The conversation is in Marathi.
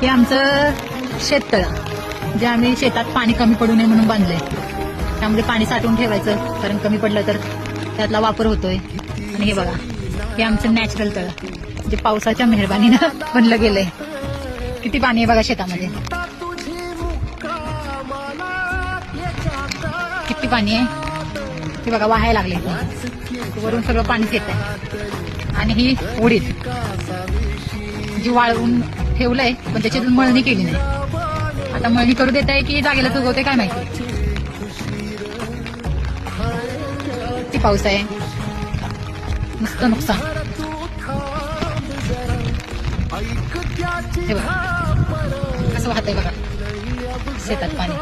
हे आमचं शेततळ, जे आम्ही शेतात पाणी कमी पडू नये म्हणून बांधलंय. त्यामध्ये पाणी साठवून ठेवायचं, कारण कमी पडलं तर त्यातला वापर होतोय. आणि हे बघा, हे आमचं नॅचरल तळ, जे पावसाच्या मेहरबानीनं बनलं गेलंय. किती पाणी आहे बघा शेतामध्ये, किती पाणी आहे ते बघा, वाहायला लागले. वरून सगळं पाणीच येत आहे. आणि ही उडीद जी वाळवून ठेवलंय, पण त्याच्यातून मळणी केली नाही. आता मळणी करू देत आहे की जागेला उगवते काय माहिती. किती पाऊस आहे, नुसतं नुकसान. हे बघा कसं वाहतंय बघा शेतात पाणी.